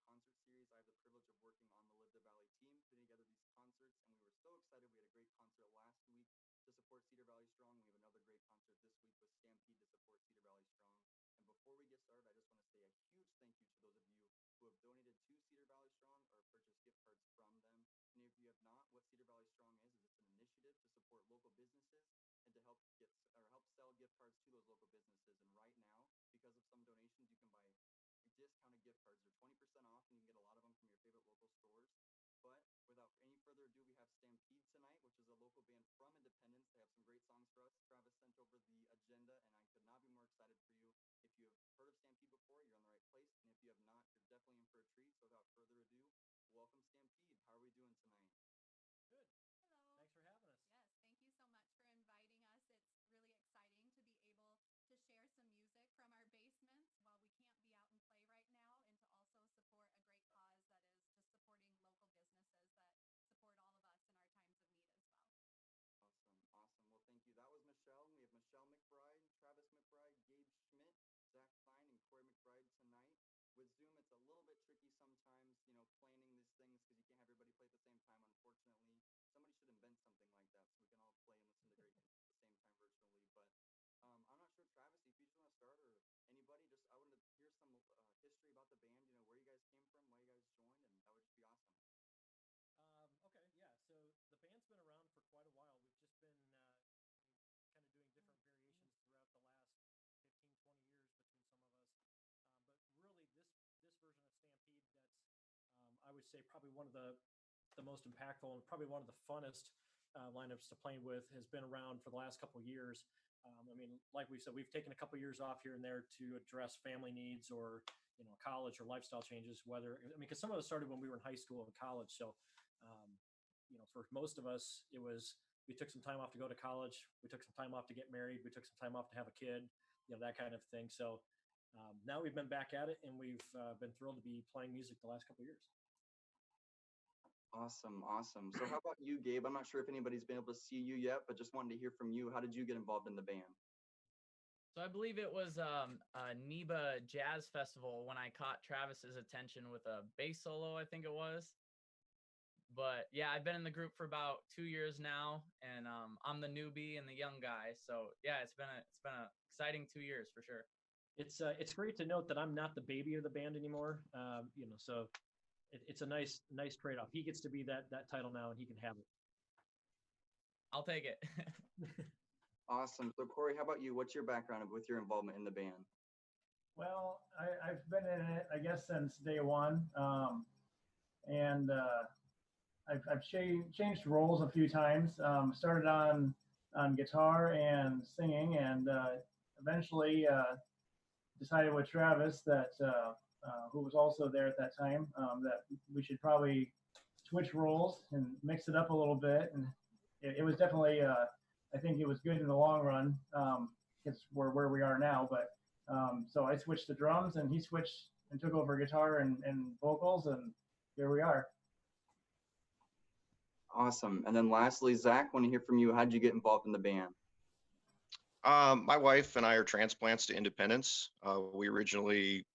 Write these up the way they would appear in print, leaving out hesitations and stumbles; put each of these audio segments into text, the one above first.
concert series. I have the privilege of working on the Live the Valley team, putting together these concerts, and we were so excited. We had a great concert last week to support Cedar Valley Strong. We have another great concert this week with Stampede to support Cedar Valley Strong. And before we get started, I just want to say a huge thank you to those of you who have donated to Cedar Valley Strong or purchased gift cards from them. And if you have not, what Cedar Valley Strong is it's an initiative to support local businesses and to help sell gift cards to those local businesses. And right now, because of some donations, you can buy discounted gift cards. They're 20% off, and you can get a lot of them from your favorite local stores. But without any further ado, we have Stampede tonight, which is a local band from Independence. They have some great songs for us. Travis sent over the agenda, and I could not be more excited for you. If you have heard of Stampede before, you're in the right place. And if you have not, you're definitely in for a treat. So without further ado, welcome Stampede. How are we doing tonight? Good. Hello. Thanks for having us. Yes, thank you so much for inviting us. It's really exciting to be able to share some music from our basements while we can't be out and play right now, and to also support a great cause that is just supporting local businesses that support all of us in our times of need as well. Awesome. Well, thank you. That was Michelle. We have Michelle McBride, Travis McBride, Gabe Schmidt, Zach Klein, and Corey McBride tonight. With Zoom, it's a little bit tricky sometimes, planning these things because you can't have everybody play at the same time, unfortunately. Somebody should invent something like that so we can all play and listen to great music at the same time virtually. But I'm not sure, Travis, if you just want to start, or anybody, just I want to hear some history about the band, where you guys came from, why you guys joined, and that would just be awesome. Okay, yeah. So the band's been around for quite a while. We've just been kind of doing different variations throughout the last 15, 20 years between some of us. But really, this version of Stampede, that's I would say probably one of the most impactful and probably one of the funnest lineups to play with, has been around for the last couple of years. I mean, like we said, we've taken a couple of years off here and there to address family needs or college or lifestyle changes. Because some of us started when we were in high school and college. So, for most of us, it was we took some time off to go to college. We took some time off to get married. We took some time off to have a kid. That kind of thing. So now we've been back at it, and we've been thrilled to be playing music the last couple of years. Awesome. So how about you, Gabe? I'm not sure if anybody's been able to see you yet, but just wanted to hear from you. How did you get involved in the band? So I believe it was a NEBA Jazz Festival when I caught Travis's attention with a bass solo, I think it was. But yeah, I've been in the group for about 2 years now, and I'm the newbie and the young guy. So yeah, it's been a exciting 2 years for sure. It's great to note that I'm not the baby of the band anymore. So it's a nice trade-off. He gets to be that title now, and he can have it. I'll take it. Awesome. So Corey, how about you? What's your background with your involvement in the band? Well, I've been in it, I guess, since day one, and I've changed roles a few times. Started on guitar and singing, and eventually decided with Travis that who was also there at that time, that we should probably switch roles and mix it up a little bit. And it was definitely, I think it was good in the long run, because we're where we are now. But so I switched to drums, and he switched and took over guitar and vocals, and here we are. Awesome. And then lastly, Zach, want to hear from you. How did you get involved in the band? My wife and I are transplants to Independence. We originally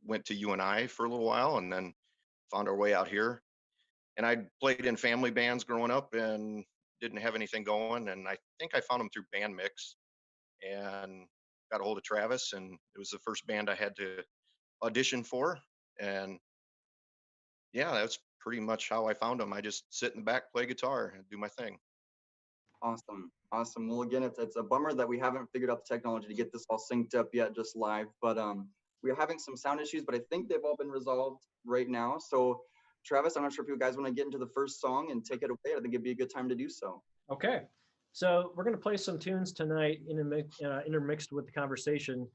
went to UNI for a little while and then found our way out here. And I played in family bands growing up and didn't have anything going. And I think I found them through Band Mix and got a hold of Travis. And it was the first band I had to audition for. And yeah, that's pretty much how I found them. I just sit in the back, play guitar, and do my thing. Awesome. Well, again, it's a bummer that we haven't figured out the technology to get this all synced up yet, just live. But we're having some sound issues, but I think they've all been resolved right now. So, Travis, I'm not sure if you guys want to get into the first song and take it away. I think it'd be a good time to do so. Okay. So we're going to play some tunes tonight intermixed with the conversation.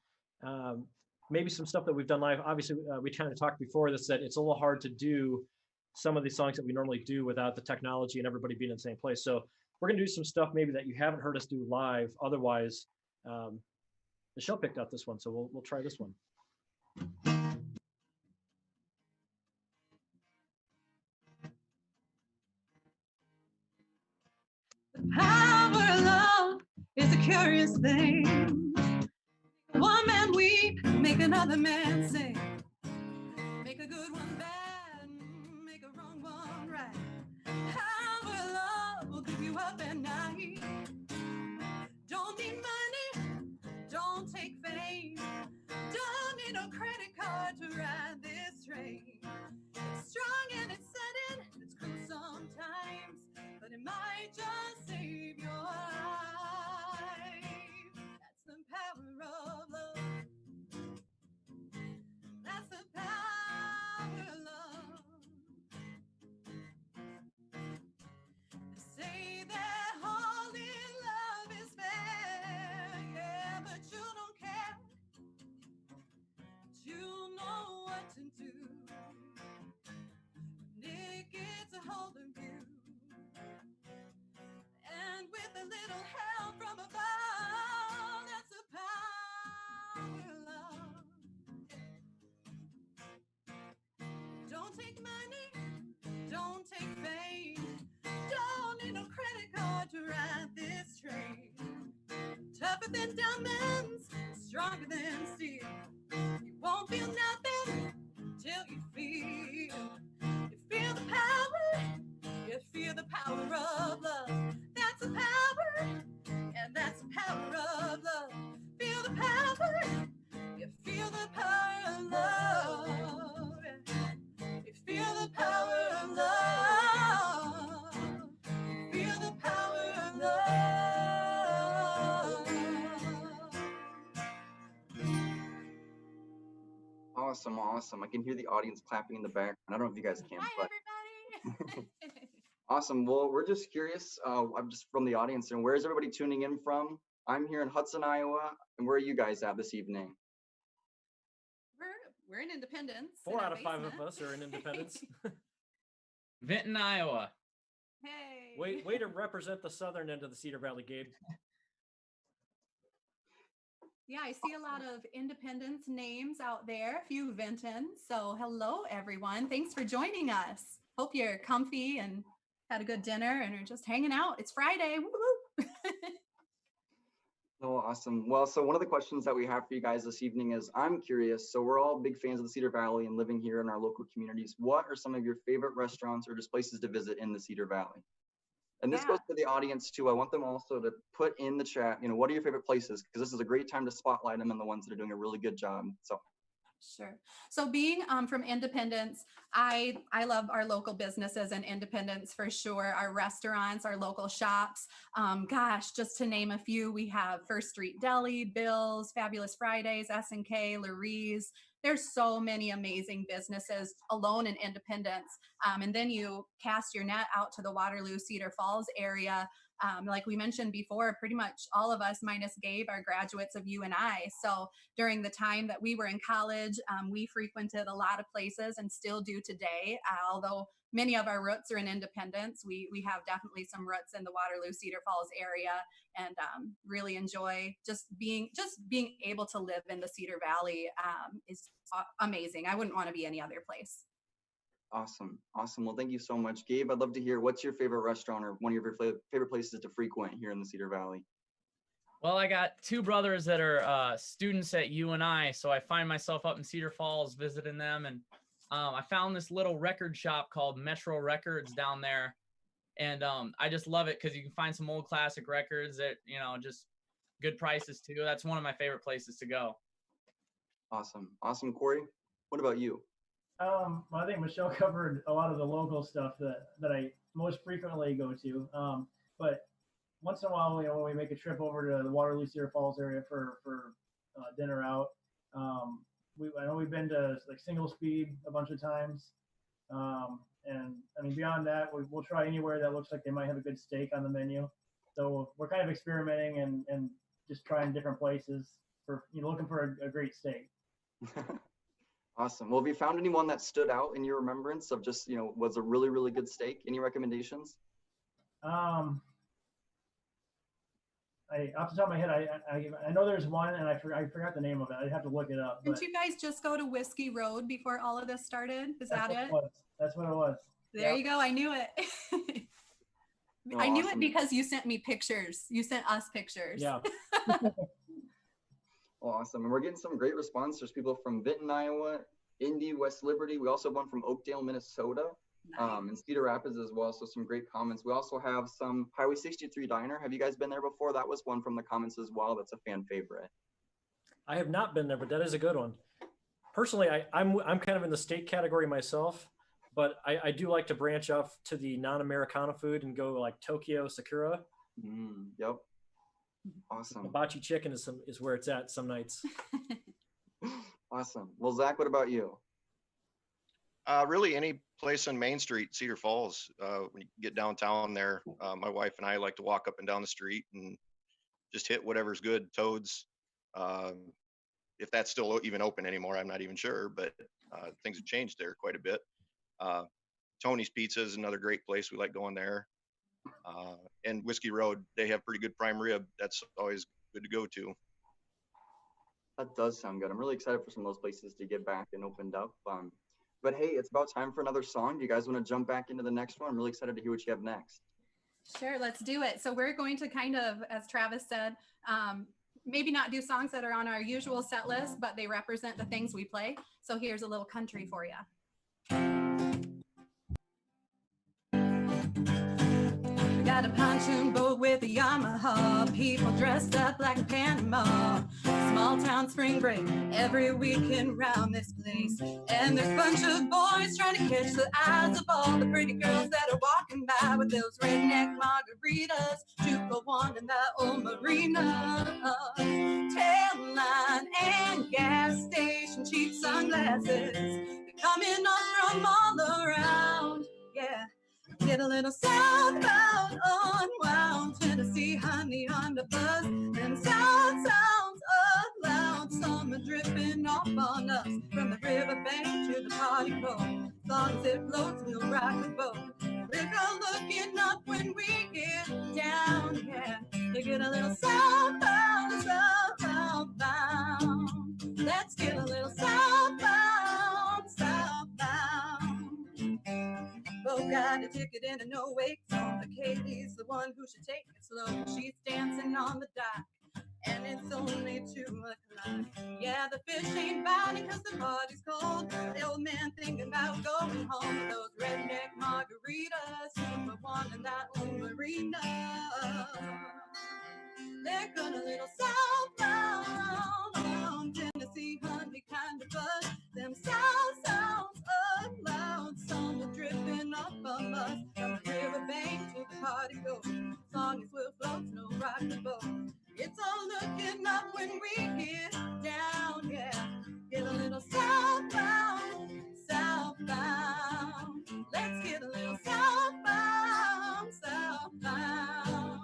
Maybe some stuff that we've done live. Obviously, we kind of talked before this that it's a little hard to do some of these songs that we normally do without the technology and everybody being in the same place. So we're going to do some stuff maybe that you haven't heard us do live. Otherwise, Michelle picked out this one, so we'll try this one. The power of love is a curious thing. One man weep, make another man sing. Make a good one bad. to ride this train. It's strong and it's sudden, it's cruel sometimes, but it might just save your life. That's the power of love. That's the power of love. They say that holy love is fair, yeah, but you don't care. But you know what to do when it gets a hold of you. And with a little help from above, that's the power of love. Don't take money, don't take fame, don't need no credit card to ride this train. Tougher than diamonds, stronger than steel. You won't feel nothing till you feel the power, you feel the power of love. That's the power, and that's the power of love. Feel the power, you feel the power of love. You feel the power of love. Feel the power of love. Awesome, awesome. I can hear the audience clapping in the background. I don't know if you guys can, Hi, but everybody. awesome. Well, we're just curious. I'm just from the audience, and where is everybody tuning in from? I'm here in Hudson, Iowa, and where are you guys at this evening? We're in Independence. in 4 our out of 5 of basement. us are in Independence. Vinton, Iowa. Hey. Way to represent the southern end of the Cedar Valley, Gabe. Yeah, I see a lot of Independence names out there, a few Vinton. So hello, everyone. Thanks for joining us. Hope you're comfy and had a good dinner and are just hanging out. It's Friday. Woo-hoo. Oh, awesome. Well, so one of the questions that we have for you guys this evening is, I'm curious, so we're all big fans of the Cedar Valley and living here in our local communities. What are some of your favorite restaurants or just places to visit in the Cedar Valley? And this Yeah. goes to the audience too. I want them also to put in the chat, what are your favorite places? Because this is a great time to spotlight them and the ones that are doing a really good job. So Sure. So being from Independence, I love our local businesses and Independence for sure. Our restaurants, our local shops. Gosh, just to name a few, we have First Street Deli, Bill's, Fabulous Fridays, S&K, Larry's. There's so many amazing businesses alone in Independence. And then you cast your net out to the Waterloo, Cedar Falls area. Like we mentioned before, pretty much all of us minus Gabe are graduates of UNI. So during the time that we were in college, we frequented a lot of places and still do today. Although many of our roots are in Independence, we have definitely some roots in the Waterloo, Cedar Falls area, and really enjoy just being able to live in the Cedar Valley is amazing. I wouldn't want to be any other place. awesome. Awesome. Well, thank you so much. Gabe, I'd love to hear, what's your favorite restaurant or one of your favorite places to frequent here in the Cedar Valley? Well, I got 2 brothers that are students at UNI, so I find myself up in Cedar Falls visiting them. And I found this little record shop called Metro Records down there. And I just love it because you can find some old classic records at, just good prices too. That's one of my favorite places to go. Awesome. Awesome. Corey, what about you? Well, I think Michelle covered a lot of the local stuff that I most frequently go to. But once in a while, when we make a trip over to the Waterloo, Cedar Falls area for dinner out, I know we've been to like Single Speed a bunch of times. And I mean, beyond that, we'll try anywhere that looks like they might have a good steak on the menu. So we're kind of experimenting and just trying different places for, looking for a great steak. Awesome. Well, have you found anyone that stood out in your remembrance of just, was a really, really good steak? Any recommendations? Off the top of my head, I know there's one, and I forgot the name of it. I'd have to look it up. Didn't you guys just go to Whiskey Road before all of this started? Is that it? That's what it was. There you go. I knew it. Oh, I knew awesome. it because you sent me pictures. You sent us pictures. Yeah. Well, awesome. And we're getting some great response. There's people from Vinton, Iowa, Indy, West Liberty. We also have one from Oakdale, Minnesota, Nice. and Cedar Rapids as well. So some great comments. We also have some Highway 63 Diner. Have you guys been there before? That was one from the comments as well. That's a fan favorite. I have not been there, but that is a good one. Personally, I'm kind of in the steak category myself, but I do like to branch off to the non-Americana food and go like Tokyo Sakura. Yep. Awesome. Hibachi chicken is where it's at some nights. Awesome. Well, Zach, what about you? Really, any place on Main Street, Cedar Falls. When you get downtown there, my wife and I like to walk up and down the street and just hit whatever's good. Toads. If that's still even open anymore, I'm not even sure, but things have changed there quite a bit. Tony's Pizza is another great place. We like going there. And Whiskey Road, they have pretty good prime rib. That's always good to go to. That does sound good. I'm really excited for some of those places to get back and opened up. But hey, it's about time for another song. Do you guys want to jump back into the next one? I'm really excited to hear what you have next. Sure, let's do it. So we're going to kind of, as Travis said, maybe not do songs that are on our usual set list, but they represent the things we play. So here's a little country for you. We got a pontoon boat with a Yamaha, people dressed up like Panama. Small town spring break every weekend round this place, and there's a bunch of boys trying to catch the eyes of all the pretty girls that are walking by with those redneck margaritas, 2-for-1 in that old marina. Tail line and gas station, cheap sunglasses, they're coming up from all around. Yeah. Get a little southbound, unwound, Tennessee honey on the bus. Them sound sounds loud, summer dripping off on us from the riverbank to the party boat. As long as it floats, we'll rock the boat. We're looking up when we get down, yeah. You get a little southbound, southbound. Let's get a little southbound, southbound. Both got a ticket and a no wake zone. But Katie's the one who should take it slow. She's dancing on the dock, and it's only 2 o'clock. Yeah, the fish ain't biting cause the party's cold. The old man thinking about going home with those redneck margaritas, 2-for-1 in that old marina. They're gonna little southbound on Tennessee honey kind of buzz. Them sounds loud, summer dripping off of us from the riverbank to the party goes. As long as we'll float, no rock the boat. It's all looking up when we get down, yeah. Get a little southbound, southbound. Let's get a little southbound, southbound.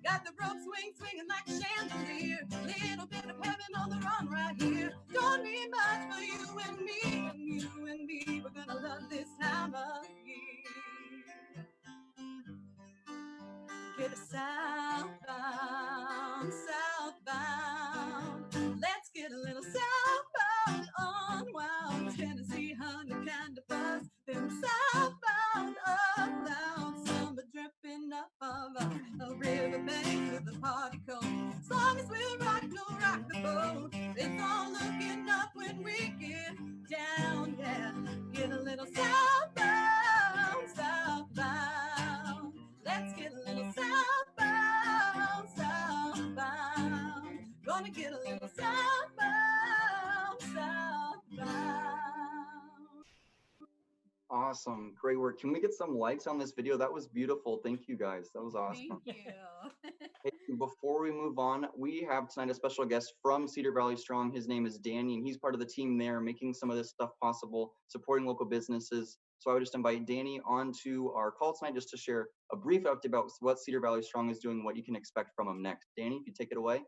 Got the rope swinging like a chandelier. Little bit of heaven on the run right here. Don't need much for you and me, and you and me. We're gonna love this time of year. Get a southbound, southbound. Let's get a little southbound, unwound. Tennessee honey kind of buzz. Them southbound, upbound. Summer dripping up of a riverbank with the party cold. As long as we'll rock, no rock the boat. It's all looking up when we get down, yeah. Get a little southbound, southbound. Let's get a little southbound, southbound. Gonna get a little southbound, southbound. Awesome. Great work. Can we get some likes on this video? That was beautiful. Thank you guys. That was awesome. Thank you. Hey, before we move on, we have tonight a special guest from Cedar Valley Strong. His name is Danny, and he's part of the team there making some of this stuff possible, supporting local businesses. So I would just invite Danny onto our call tonight just to share a brief update about what Cedar Valley Strong is doing, what you can expect from him next. Danny, if you take it away.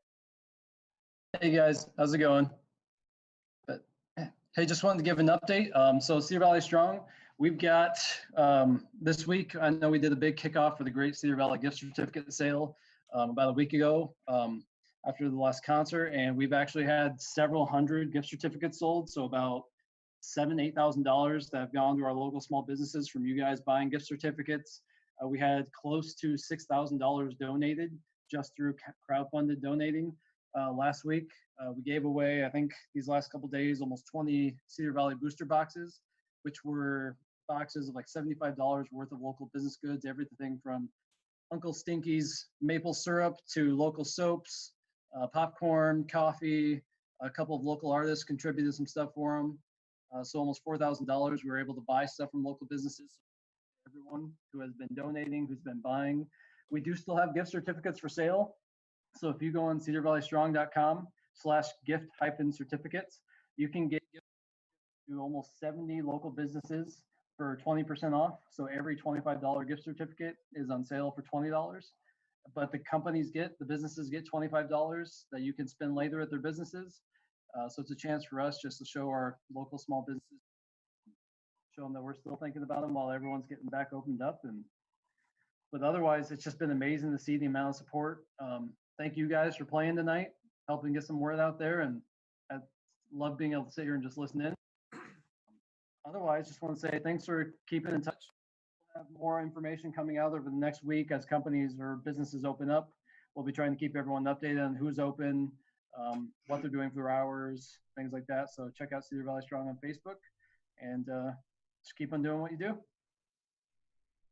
Hey guys, how's it going? Hey, just wanted to give an update. So Cedar Valley Strong, we've got this week, I know we did a big kickoff for the Great Cedar Valley gift certificate sale about a week ago after the last concert, and we've actually had several hundred gift certificates sold, so about $7,000–8,000 that have gone to our local small businesses from you guys buying gift certificates. We had close to $6,000 donated just through crowdfunded donating last week. We gave away, I think these last couple days, almost 20 Cedar Valley booster boxes, which were boxes of like $75 worth of local business goods, everything from Uncle Stinky's maple syrup to local soaps, popcorn, coffee, A couple of local artists contributed some stuff for them. So almost $4,000. We were able to buy stuff from local businesses. Everyone who has been donating, who's been buying. We do still have gift certificates for sale. So if you go on cedarvalleystrong.com/gift-certificates, you can get gifts to almost 70 local businesses for 20% off. So every $25 gift certificate is on sale for $20. But the businesses get $25 that you can spend later at their businesses. So it's a chance for us just to show our local small businesses, show them that we're still thinking about them while everyone's getting back opened up. But otherwise, it's just been amazing to see the amount of support. Thank you guys for playing tonight, helping get some word out there, and I love being able to sit here and just listen in. Otherwise, just want to say thanks for keeping in touch. We'll have more information coming out over the next week as companies or businesses open up. We'll be trying to keep everyone updated on who's open, what they're doing for their hours, things like that. So check out Cedar Valley Strong on Facebook, and just keep on doing what you do.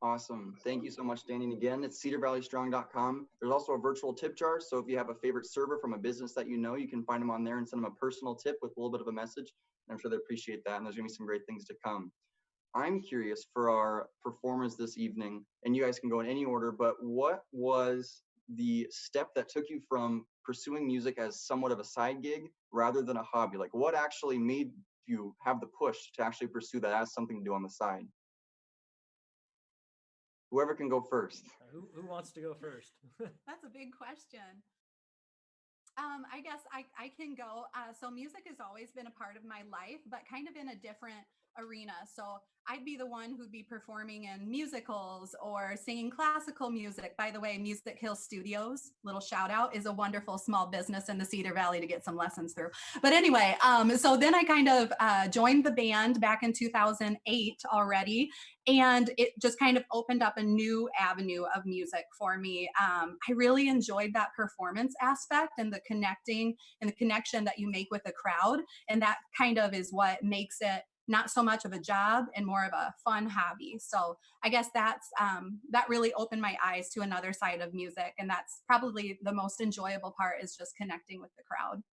Awesome. Thank you so much, Danny. And again, it's cedarvalleystrong.com. There's also a virtual tip jar. So if you have a favorite server from a business that you know, you can find them on there and send them a personal tip with a little bit of a message. And I'm sure they appreciate that. And there's going to be some great things to come. I'm curious for our performers this evening, and you guys can go in any order, but what was the step that took you from pursuing music as somewhat of a side gig rather than a hobby? Like, what actually made you have the push to actually pursue that as something to do on the side? Whoever can go first. Who wants to go first? That's a big question. I guess I can go. So music has always been a part of my life, but kind of in a different arena. So I'd be the one who'd be performing in musicals or singing classical music. By the way, Music Hill Studios, little shout out, is a wonderful small business in the Cedar Valley to get some lessons through. But anyway, so then I kind of joined the band back in 2008 already. And it just kind of opened up a new avenue of music for me. I really enjoyed that performance aspect and the connecting and the connection that you make with the crowd. And that kind of is what makes it not so much of a job and more of a fun hobby. So I guess that really opened my eyes to another side of music. And that's probably the most enjoyable part, is just connecting with the crowd.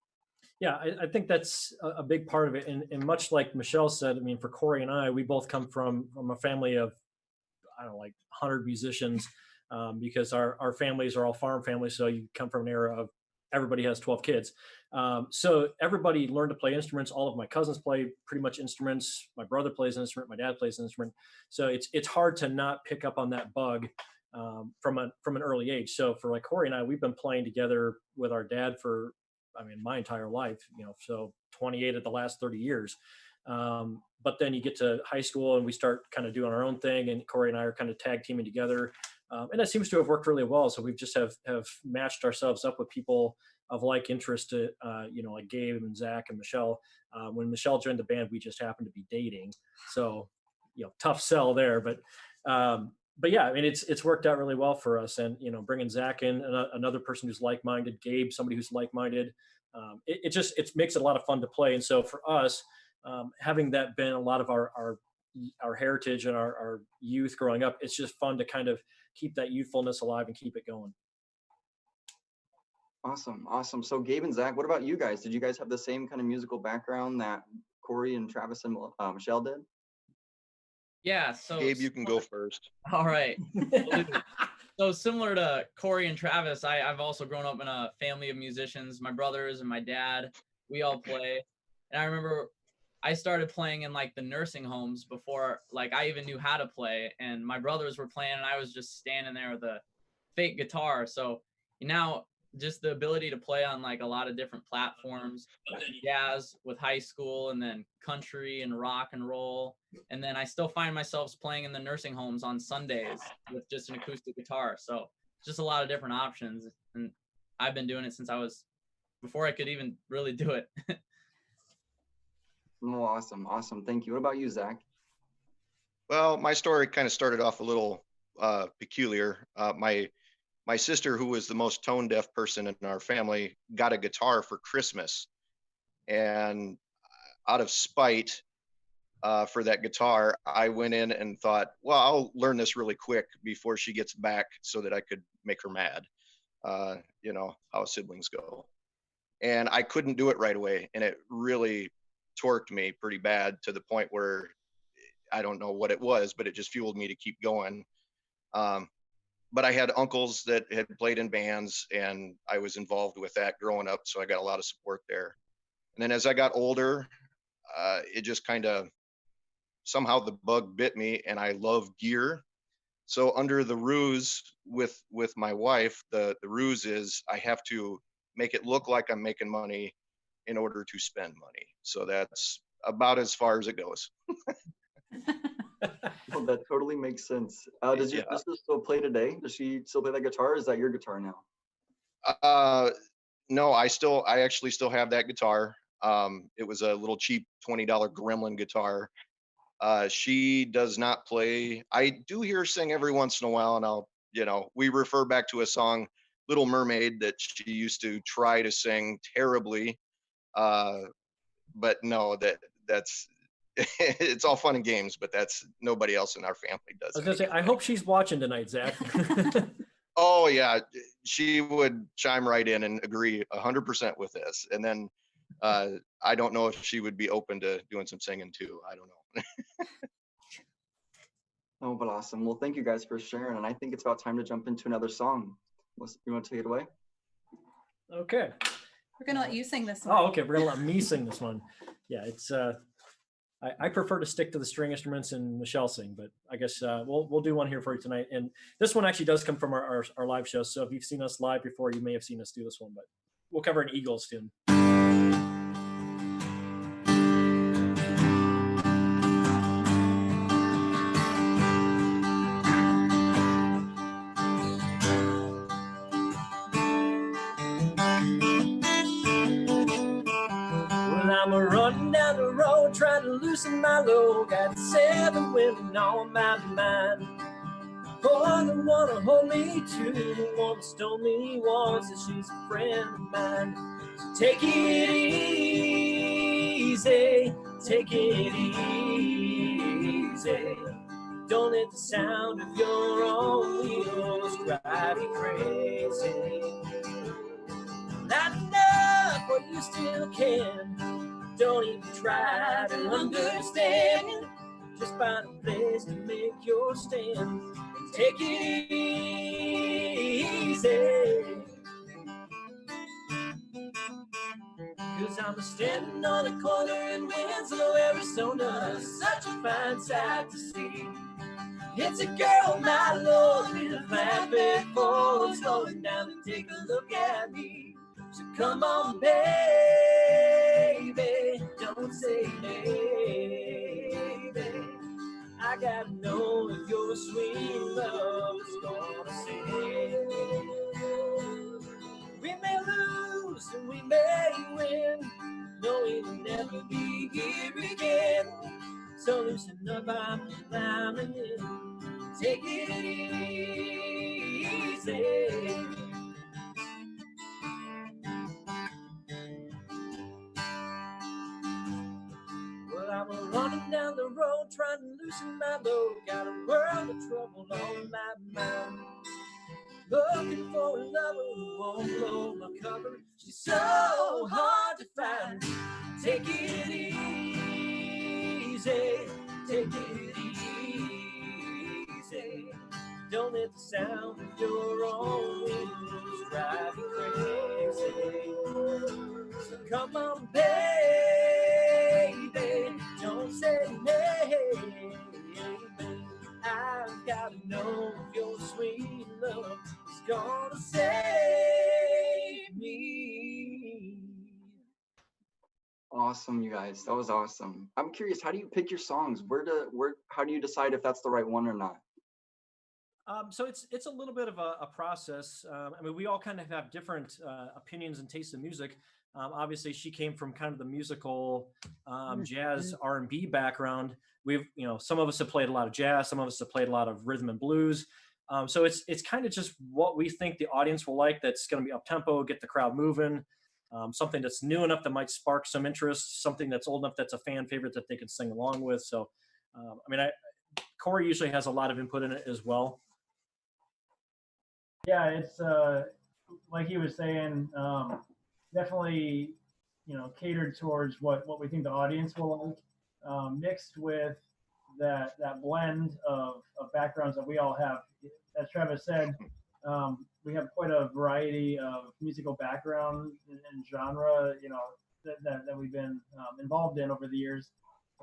Yeah, I think that's a big part of it. And much like Michelle said, I mean, for Corey and I, we both come from a family of, I don't know, like 100 musicians, because our families are all farm families. So you come from an era of everybody has 12 kids. So everybody learned to play instruments. All of my cousins play pretty much instruments. My brother plays an instrument. My dad plays an instrument. So it's hard to not pick up on that bug from an early age. So for like Corey and I, we've been playing together with our dad for, I mean, my entire life, so 28 of the last 30 years. But then you get to high school and we start kind of doing our own thing, and Corey and I are kind of tag teaming together. And that seems to have worked really well. So we've just have matched ourselves up with people of like interest, like Gabe and Zach and Michelle. When Michelle joined the band, we just happened to be dating. So, tough sell there, but yeah, I mean, it's worked out really well for us. And, bringing Zach in, another person who's like-minded, Gabe, somebody who's like-minded, it makes it a lot of fun to play. And so for us, having that been a lot of our heritage and our youth growing up, it's just fun to kind of keep that youthfulness alive and keep it going. Awesome. So Gabe and Zach, what about you guys? Did you guys have the same kind of musical background that Corey and Travis and Michelle did? Yeah. So Gabe, you can go first. All right. So similar to Corey and Travis, I've also grown up in a family of musicians. My brothers and my dad, we all play. And I remember I started playing in like the nursing homes before like I even knew how to play. And my brothers were playing and I was just standing there with a fake guitar. So now just the ability to play on like a lot of different platforms, jazz with high school, and then country and rock and roll. And then I still find myself playing in the nursing homes on Sundays with just an acoustic guitar. So just a lot of different options. And I've been doing it since before I could even really do it. Oh, awesome. Thank you. What about you, Zach? Well, my story kind of started off a little peculiar. My sister, who was the most tone deaf person in our family, got a guitar for Christmas. And out of spite for that guitar, I went in and thought, well, I'll learn this really quick before she gets back so that I could make her mad. How siblings go. and I couldn't do it right away. And it really torqued me pretty bad to the point where I don't know what it was, but it just fueled me to keep going. But I had uncles that had played in bands, and I was involved with that growing up. So I got a lot of support there. And then as I got older, it just kind of somehow the bug bit me, and I love gear. So under the ruse with my wife, the ruse is I have to make it look like I'm making money in order to spend money. So that's about as far as it goes. Well, that totally makes sense. Does your sister still play today? Does she still play that guitar? Or is that your guitar now? No, I actually still have that guitar. It was a little cheap $20 Gremlin guitar. She does not play. I do hear her sing every once in a while, and we refer back to a song, Little Mermaid, that she used to try to sing terribly. But no, that's it's all fun and games, but that's nobody else in our family does. I was gonna say, I hope she's watching tonight, Zach. Oh yeah, she would chime right in and agree 100% with this. And then I don't know if she would be open to doing some singing too. I don't know. Oh, but awesome. Well, thank you guys for sharing. And I think it's about time to jump into another song. You want to take it away? Okay. We're gonna let you sing this one. Oh, okay. We're gonna let me sing this one. Yeah, it's I prefer to stick to the string instruments and Michelle sing, but I guess we'll do one here for you tonight. And this one actually does come from our live show. So if you've seen us live before, you may have seen us do this one, but we'll cover an Eagles tune. I'm running down the road trying to loosen my load. Got 7 women on my mind. 4 that wanna hold me, 2 that wanna stole me, 1 says she's a friend of mine. So take it easy, take it easy. Don't let the sound of your own wheels drive you crazy. Lighten up what you still can. Don't even try to understand. Just find a place to make your stand and take it easy. 'Cause I'm standing on a corner in Winslow, Arizona. Such a fine sight to see. It's a girl, my lord, with a flatbed Ford, slowing down to take a look at me. So come on, baby, don't say maybe. I gotta know if your sweet love is gonna stay. We may lose and we may win, knowing we'll never be here again. So loosen up, I'm climbing in. Take it easy. Well, I'm running down the road trying to loosen my load. Got a world of trouble on my mind. Looking for a lover who won't blow my cover. She's so hard to find. Take it easy. Take it easy. Don't let the sound of your own wheels drive you crazy. So come on, baby, don't say maybe. I've got to know if your sweet love is gonna save me. Awesome, you guys. That was awesome. I'm curious, how do you pick your songs? How do you decide if that's the right one or not? So it's a little bit of a process. I mean, we all kind of have different opinions and tastes in music. Obviously, she came from kind of the musical jazz R&B background. Some of us have played a lot of jazz, some of us have played a lot of rhythm and blues. So it's kind of just what we think the audience will like. That's going to be up tempo, get the crowd moving. Something that's new enough that might spark some interest. Something that's old enough that's a fan favorite that they can sing along with. So, Corey usually has a lot of input in it as well. Yeah, it's like he was saying, definitely, catered towards what we think the audience will like, mixed with that blend of backgrounds that we all have. As Travis said, we have quite a variety of musical background and genre, that we've been involved in over the years.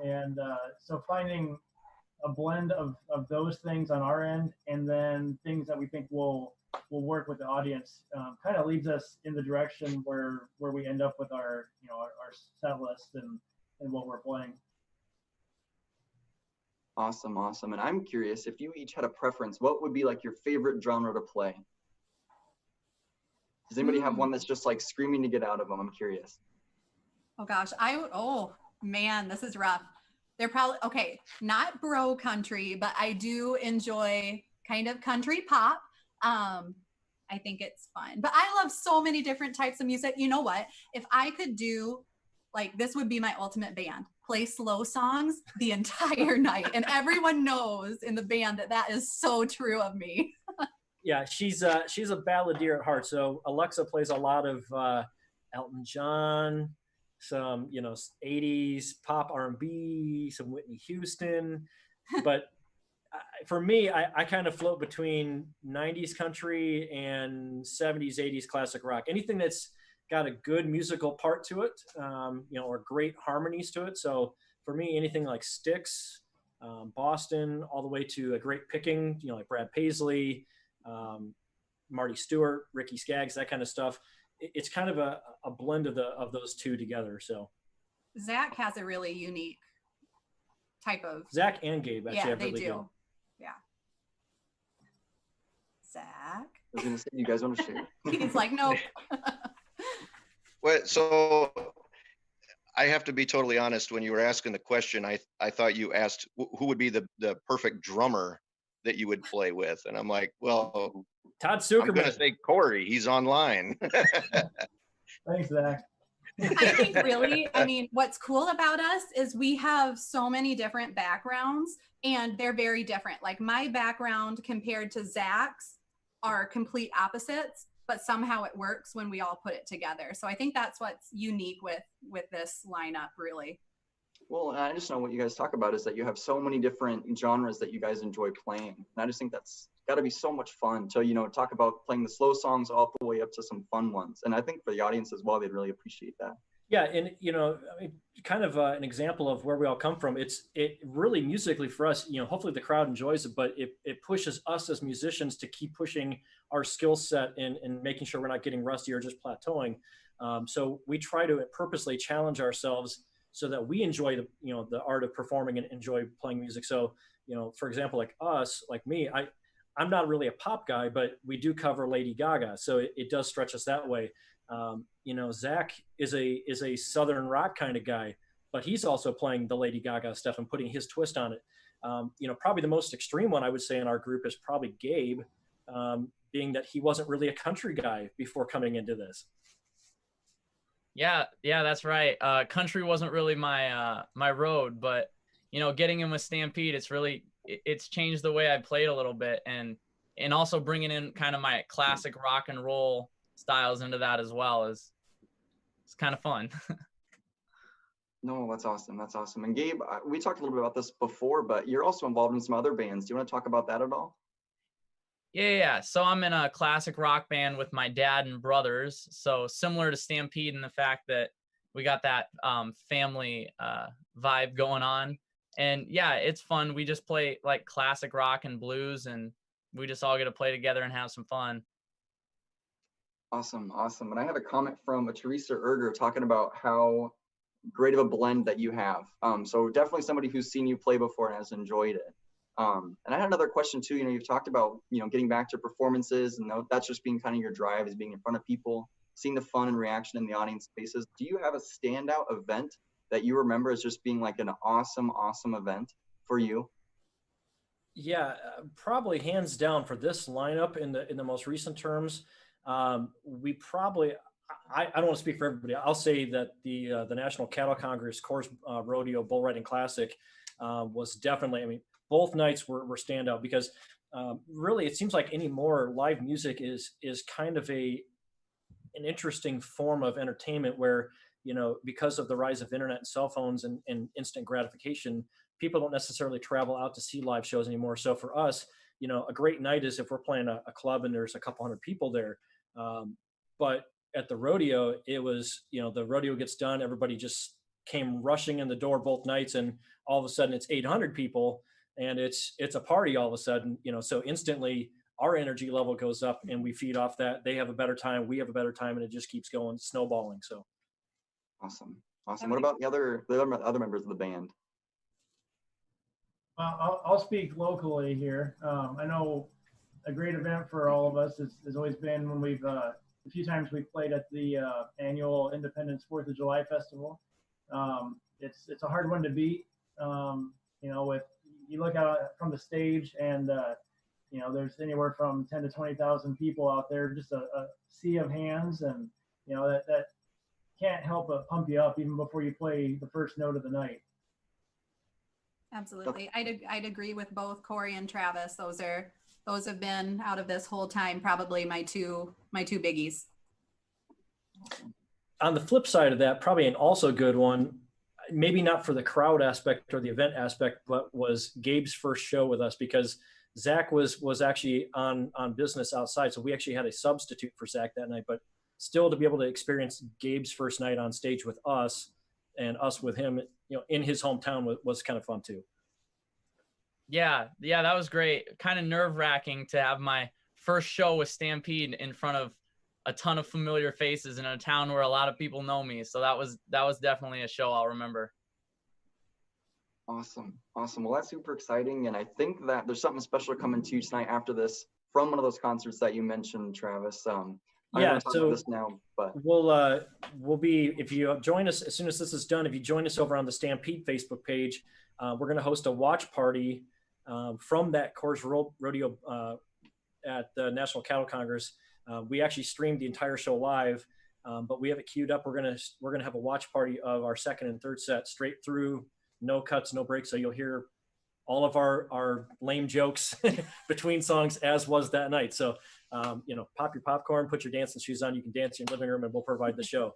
And so finding a blend of those things on our end, and then things that we think will work with the audience, kind of leads us in the direction where we end up with our set list and what we're playing. Awesome. And I'm curious, if you each had a preference, what would be like your favorite genre to play? Does anybody have one that's just like screaming to get out of them? I'm curious. Oh gosh, oh man, this is rough. They're probably, okay, not bro country, but I do enjoy kind of country pop. I think it's fun, but I love so many different types of music. You know what? If I could do, like, this would be my ultimate band, play slow songs the entire night. And everyone knows in the band that is so true of me. Yeah, she's a balladeer at heart. So Alexa plays a lot of Elton John, some 80s pop R&B, some Whitney Houston. But for me, I kind of float between 90s country and 70s, 80s classic rock. Anything that's got a good musical part to it, or great harmonies to it. So for me, anything like Styx, Boston, all the way to a great picking, like Brad Paisley, Marty Stewart, Ricky Skaggs, that kind of stuff. It's kind of a blend of those two together. So Zach has a really unique type of. Zach and Gabe actually have they really do. good. Yeah. Zach. I was gonna say, you guys want to share? He's like, nope. Well, so I have to be totally honest. When you were asking the question, I thought you asked who would be the perfect drummer that you would play with, and I'm like, well, Todd Sucherman. I'm gonna say Corey. He's online. Thanks, Zach. I think really, what's cool about us is we have so many different backgrounds, and they're very different. Like, my background compared to Zach's are complete opposites, but somehow it works when we all put it together. So I think that's what's unique with this lineup, really. Well, and I just know what you guys talk about is that you have so many different genres that you guys enjoy playing. And I just think that's got to be so much fun to, talk about playing the slow songs all the way up to some fun ones. And I think for the audience as well, they'd really appreciate that. Yeah, and kind of an example of where we all come from. It really musically for us, hopefully the crowd enjoys it, but it pushes us as musicians to keep pushing our skill set and making sure we're not getting rusty or just plateauing. So we try to purposely challenge ourselves so that we enjoy the art of performing and enjoy playing music. So, for example, like us, like me, I'm not really a pop guy, but we do cover Lady Gaga. So it does stretch us that way. Zach is a Southern rock kind of guy, but he's also playing the Lady Gaga stuff and putting his twist on it. Probably the most extreme one I would say in our group is probably Gabe, being that he wasn't really a country guy before coming into this. Yeah, that's right. Country wasn't really my road, but getting in with Stampede, it's changed the way I played a little bit, and also bringing in kind of my classic rock and roll styles into that as well it's kind of fun. No, that's awesome. That's awesome. And Gabe, we talked a little bit about this before, but you're also involved in some other bands. Do you want to talk about that at all? Yeah. So I'm in a classic rock band with my dad and brothers. So similar to Stampede in the fact that we got that family vibe going on. And yeah, it's fun. We just play like classic rock and blues, and we just all get to play together and have some fun. Awesome. And I have a comment from Teresa Erger talking about how great of a blend that you have. So definitely somebody who's seen you play before and has enjoyed it. And I had another question too. You've talked about, getting back to performances, and that's just being kind of your drive, is being in front of people, seeing the fun and reaction in the audience spaces. Do you have a standout event that you remember as just being like an awesome event for you? Yeah, probably hands down for this lineup in the most recent terms. We probably, I don't want to speak for everybody. I'll say that the National Cattle Congress Course Rodeo Bull Riding Classic was definitely, both nights were standout, because really it seems like anymore live music is kind of an interesting form of entertainment where, because of the rise of internet and cell phones and instant gratification, people don't necessarily travel out to see live shows anymore. So for us, a great night is if we're playing a club and there's a couple hundred people there. But at the rodeo, it was, the rodeo gets done, everybody just came rushing in the door both nights, and all of a sudden it's 800 people, and it's a party all of a sudden, so instantly our energy level goes up and we feed off that. They have a better time, we have a better time, and it just keeps going, snowballing. So Awesome. What about the other members of the band? I'll speak locally here. I know a great event for all of us has always been when we've a few times we've played at the annual Independence 4th of July Festival. It's a hard one to beat. With you look out from the stage and there's anywhere from 10 to 20,000 people out there, just a sea of hands, and that can't help but pump you up even before you play the first note of the night. Absolutely. I'd agree with both Corey and Travis. Those have been, out of this whole time, probably my two biggies. On the flip side of that, probably an also good one, maybe not for the crowd aspect or the event aspect, but was Gabe's first show with us, because Zach was actually on business outside. So we actually had a substitute for Zach that night, but still to be able to experience Gabe's first night on stage with us and us with him, in his hometown was kind of fun too. Yeah, that was great. Kind of nerve-wracking to have my first show with Stampede in front of a ton of familiar faces in a town where a lot of people know me. So that was definitely a show I'll remember. Awesome. Well, that's super exciting. And I think that there's something special coming to you tonight after this from one of those concerts that you mentioned, Travis. Yeah, so this now, but we'll be, if you join us as soon as this is done, if you join us over on the Stampede Facebook page, we're going to host a watch party from that Coors Rodeo at the National Cattle Congress. We actually streamed the entire show live, but we have it queued up. We're gonna have a watch party of our second and third set straight through, no cuts, no breaks. So you'll hear all of our lame jokes between songs, as was that night. So pop your popcorn, put your dancing shoes on. You can dance in your living room, and we'll provide the show.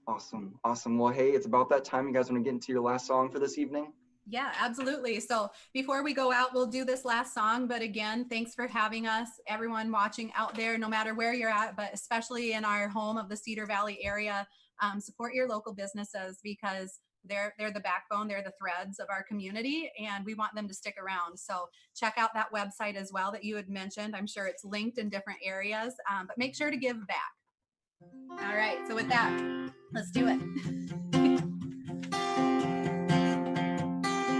Awesome. Well, hey, it's about that time. You guys want to get into your last song for this evening? Yeah, absolutely. So before we go out, we'll do this last song. But again, thanks for having us, everyone watching out there, no matter where you're at, but especially in our home of the Cedar Valley area. Support your local businesses, because they're the backbone, they're the threads of our community, and we want them to stick around. So check out that website as well that you had mentioned. I'm sure it's linked in different areas, but make sure to give back. All right, so with that, let's do it.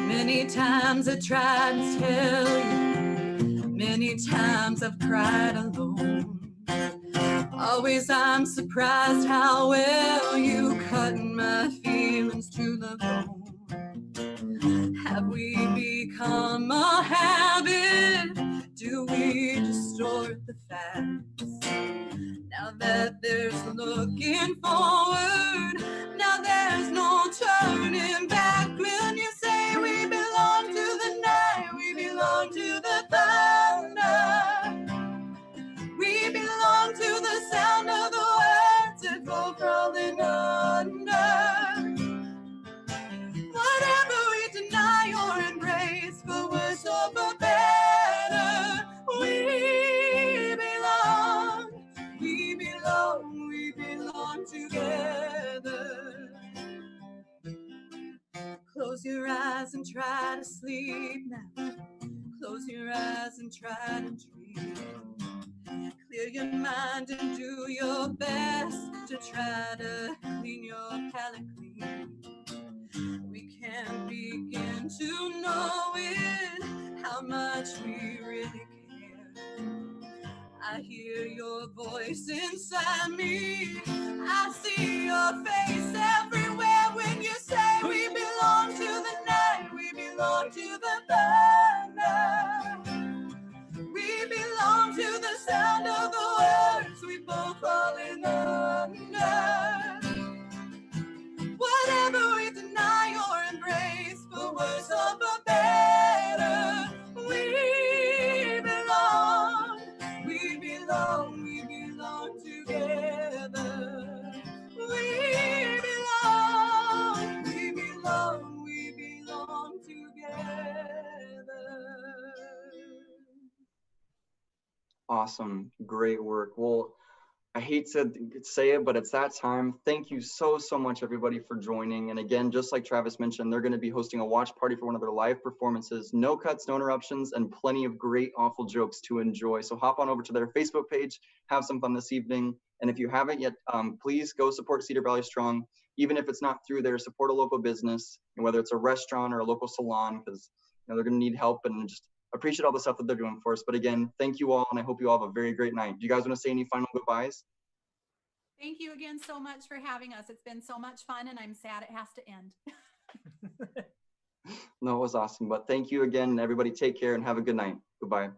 Many times I tried to tell you, many times I've cried alone. Always I'm surprised how well you cut my feelings to the bone. Have we become a habit? Do we distort the facts? Now that there's looking forward, now there's no turning back. When you say we belong to the night, we belong to the thunder, we belong to the sound of the words that go crawling under. Whatever we deny or embrace, for worse or for better, we belong together. Close your eyes and try to sleep now. Close your eyes and try to dream. Clear your mind and do your best to try to clean your palate clean. We can't begin to know it, how much we really care. I hear your voice inside me, I see your face everywhere when you say we belong to the night, we belong to the thunder, we belong to the sound of the words we both falling under. Whatever we deny or embrace, for worse or for better, we belong together. Awesome. Great work. Well, I hate to say it, but it's that time. Thank you so much, everybody, for joining. And again, just like Travis mentioned, they're going to be hosting a watch party for one of their live performances. No cuts, no interruptions, and plenty of great, awful jokes to enjoy. So hop on over to their Facebook page, have some fun this evening. And if you haven't yet, please go support Cedar Valley Strong. Even if it's not through there, support a local business, and whether it's a restaurant or a local salon, because they're going to need help, and just appreciate all the stuff that they're doing for us. But again, thank you all, and I hope you all have a very great night. Do you guys want to say any final goodbyes? Thank you again so much for having us. It's been so much fun, and I'm sad it has to end. No, it was awesome. But thank you again, everybody. Take care and have a good night. Goodbye.